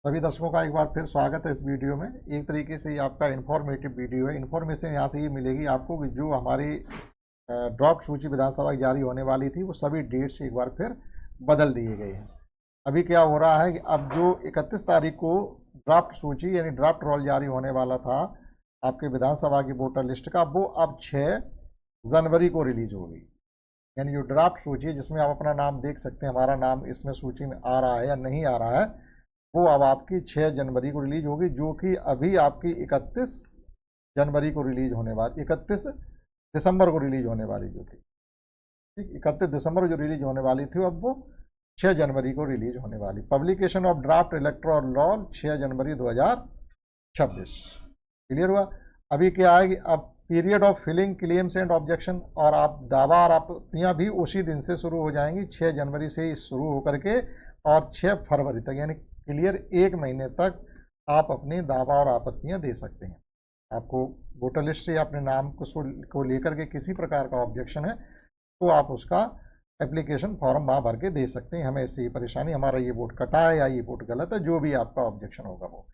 सभी दर्शकों का एक बार फिर स्वागत है इस वीडियो में। एक तरीके से ये आपका इन्फॉर्मेटिव वीडियो है। इन्फॉर्मेशन यहाँ से ये मिलेगी आपको कि जो हमारी ड्राफ्ट सूची विधानसभा की जारी होने वाली थी वो सभी डेट्स एक बार फिर बदल दिए गए हैं। अभी क्या हो रहा है कि अब जो 31 तारीख को ड्राफ्ट सूची यानी ड्राफ्ट रोल जारी होने वाला था आपके विधानसभा की वोटर लिस्ट का, वो अब 6 जनवरी को रिलीज होगी। यानी जो ड्राफ्ट सूची है जिसमें आप अपना नाम देख सकते हैं, हमारा नाम इसमें सूची में आ रहा है या नहीं आ रहा है, वो अब आपकी 6 जनवरी को रिलीज होगी, जो कि अभी आपकी 31 जनवरी को रिलीज होने वाली, 31 दिसंबर को रिलीज होने वाली जो थी, ठीक 31 दिसंबर को जो रिलीज होने वाली थी अब वो 6 जनवरी को रिलीज होने वाली। Publication of draft electoral law 6 जनवरी 2026। क्लियर हुआ। अभी क्या है कि अब period of filing claims and objection और आप दावा और आपत्तियां भी उसी दिन से शुरू हो जाएंगी, 6 जनवरी से ही शुरू होकर के और 6 फरवरी तक, यानी क्लियर 1 महीने तक आप अपने दावा और आपत्तियां दे सकते हैं। आपको वोटर लिस्ट से अपने नाम को लेकर के किसी प्रकार का ऑब्जेक्शन है तो आप उसका एप्लीकेशन फॉर्म वहाँ भर के दे सकते हैं। हमें इससे ये परेशानी, हमारा ये वोट कटा है या ये वोट गलत है, जो भी आपका ऑब्जेक्शन होगा वो।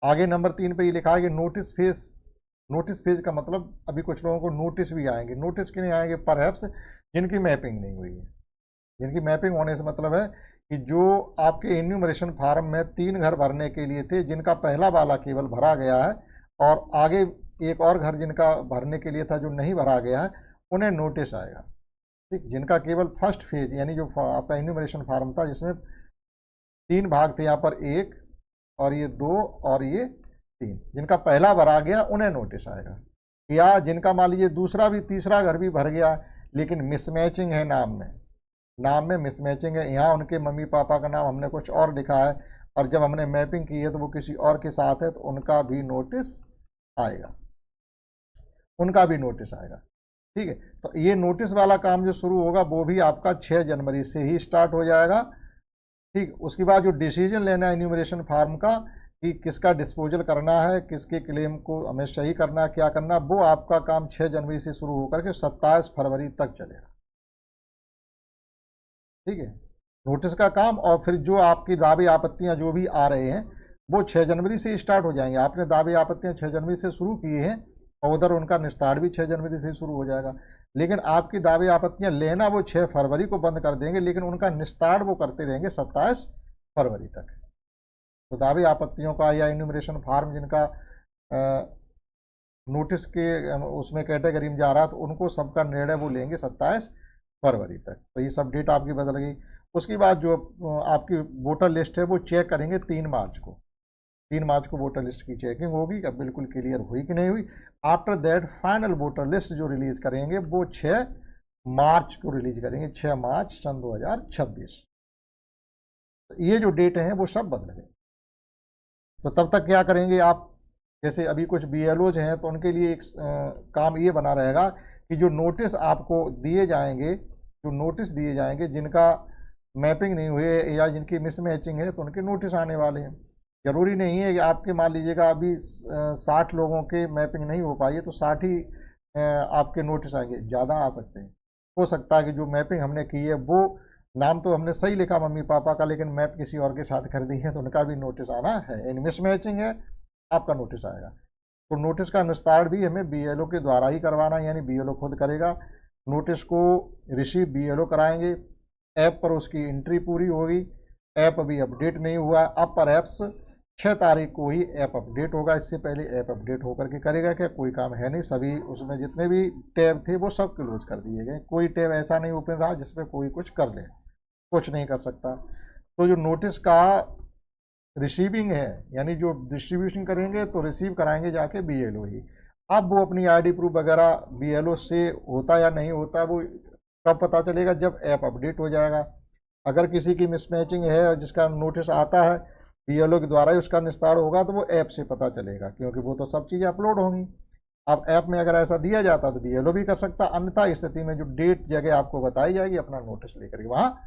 आगे नंबर 3 पे ये लिखा है कि नोटिस फेज। नोटिस फेज का मतलब अभी कुछ लोगों को नोटिस भी आएंगे। नोटिस क्यों नहीं आएंगे? परहैप्स जिनकी मैपिंग नहीं हुई है। जिनकी मैपिंग होने से मतलब है कि जो आपके इन्यूमरेशन फार्म में 3 घर भरने के लिए थे, जिनका पहला वाला केवल भरा गया है और आगे एक और घर जिनका भरने के लिए था जो नहीं भरा गया है, उन्हें नोटिस आएगा। ठीक, जिनका केवल फर्स्ट फेज यानी जो आपका इन्यूमरेशन फार्म था जिसमें 3 भाग थे, यहाँ पर 1 और ये 2 और ये 3, जिनका पहला भरा गया उन्हें नोटिस आएगा। या जिनका मान लीजिए दूसरा भी तीसरा घर भी भर गया लेकिन मिसमैचिंग है, नाम में मिसमैचिंग है, यहाँ उनके मम्मी पापा का नाम हमने कुछ और लिखा है और जब हमने मैपिंग की है तो वो किसी और के साथ है, तो उनका भी नोटिस आएगा, ठीक है। तो ये नोटिस वाला काम जो शुरू होगा वो भी आपका 6 जनवरी से ही स्टार्ट हो जाएगा। ठीक, उसके बाद जो डिसीजन लेना है इन्यूमरेशन फार्म का कि किसका डिस्पोजल करना है, किसके क्लेम को हमें सही करना है, क्या करना, वो आपका काम 6 जनवरी से शुरू होकर के 27 फरवरी तक चलेगा। ठीक है, नोटिस का काम। और फिर जो आपकी दावे आपत्तियां जो भी आ रहे हैं वो 6 जनवरी से स्टार्ट हो जाएंगे। आपने दावे आपत्तियां 6 जनवरी से शुरू किए हैं और उधर उनका निस्तार भी 6 जनवरी से शुरू हो जाएगा, लेकिन आपकी दावे आपत्तियां लेना वो 6 फरवरी को बंद कर देंगे, लेकिन उनका निस्तार वो करते रहेंगे 27 फरवरी तक। तो दावे आपत्तियों का या इन्यूमरेशन फार्म जिनका नोटिस के उसमें कैटेगरी में जा रहा है तो उनको सबका निर्णय वो लेंगे 27 फरवरी तक। तो ये सब डेट आपकी बदल गई। उसके बाद जो आपकी वोटर लिस्ट है वो चेक करेंगे 3 मार्च को। 3 मार्च को वोटर लिस्ट की चेकिंग होगी कि बिल्कुल क्लियर हुई कि नहीं हुई। After that final voter list जो रिलीज करेंगे वो 6 मार्च को रिलीज करेंगे, 6 मार्च सन 2026। तो ये जो डेट हैं वो सब बदल गए। तो तब तक क्या करेंगे आप, जैसे अभी कुछ BLOज हैं तो उनके लिए एक काम ये बना रहेगा कि जो नोटिस आपको दिए जाएंगे, जिनका मैपिंग नहीं हुई है या जिनकी मिसमैचिंग है तो उनके नोटिस आने वाले हैं। ज़रूरी नहीं है कि आपके मान लीजिएगा अभी 60 लोगों के मैपिंग नहीं हो पाई है तो 60 ही आपके नोटिस आएंगे, ज़्यादा आ सकते हैं। हो सकता है कि जो मैपिंग हमने की है वो नाम तो हमने सही लिखा मम्मी पापा का, लेकिन मैप किसी और के साथ कर दी है तो उनका भी नोटिस आना है, यानी मिसमैचिंग है, आपका नोटिस आएगा। तो नोटिस का निस्तार भी हमें BLO के द्वारा ही करवाना है, यानी BLO खुद करेगा। नोटिस को रिसीव BLO कराएंगे, ऐप पर उसकी एंट्री पूरी होगी। ऐप अभी अपडेट नहीं हुआ, अब पर ऐप्स 6 तारीख को ही ऐप अपडेट होगा। इससे पहले ऐप अपडेट होकर के करेगा क्या? कोई काम है नहीं। सभी उसमें जितने भी टैब थे वो सब क्लोज कर दिए गए, कोई टैब ऐसा नहीं ओपन रहा जिसमें कोई कुछ कर ले, कुछ नहीं कर सकता। तो जो नोटिस का रिसीविंग है यानी जो डिस्ट्रीब्यूशन करेंगे तो रिसीव कराएंगे जाके BLO ही। अब वो अपनी ID प्रूफ वगैरह BLO से होता या नहीं होता वो कब पता चलेगा? जब ऐप अपडेट हो जाएगा। अगर किसी की मिसमैचिंग है और जिसका नोटिस आता है BLO के द्वारा ही उसका निस्तार होगा तो वो ऐप से पता चलेगा, क्योंकि वो तो सब चीज़ें अपलोड होंगी। अब ऐप में अगर ऐसा दिया जाता तो BLO भी कर सकता, अन्यथा स्थिति में जो डेट जगह आपको बताई जाएगी अपना नोटिस लेकर के वहाँ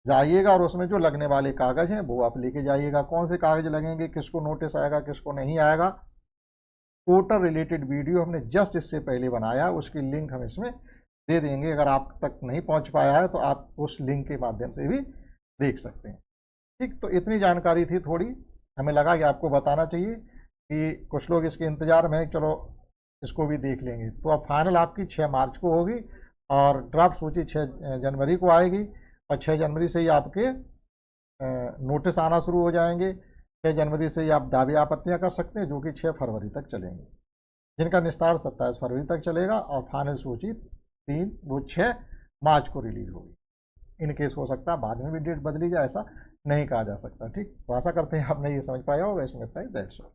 जाइएगा और उसमें जो लगने वाले कागज हैं वो आप लेके जाइएगा। कौन से कागज लगेंगे, किसको नोटिस आएगा, किसको नहीं आएगा, वोटर रिलेटेड वीडियो हमने जस्ट इससे पहले बनाया, उसकी लिंक हम इसमें दे देंगे। अगर आप तक नहीं पहुंच पाया है तो आप उस लिंक के माध्यम से भी देख सकते हैं। ठीक, तो इतनी जानकारी थी थोड़ी हमें लगा कि आपको बताना चाहिए कि कुछ लोग इसके इंतज़ार में हैं, चलो इसको भी देख लेंगे। तो अब फाइनल आपकी 6 मार्च को होगी और ड्राफ्ट सूची 6 जनवरी को आएगी और 6 जनवरी से ही आपके नोटिस आना शुरू हो जाएंगे। 6 जनवरी से ही आप दावे आपत्तियां कर सकते हैं, जो कि 6 फरवरी तक चलेंगे, जिनका निस्तार 27 फरवरी तक चलेगा और फाइनल सूची 6 मार्च को रिलीज होगी। इन केस हो सकता है बाद में भी डेट बदली जाए, ऐसा नहीं कहा जा सकता। ठीक, तो आशा करते हैं आपने ये समझ पाया होगा। इसमें दैट्स ऑल।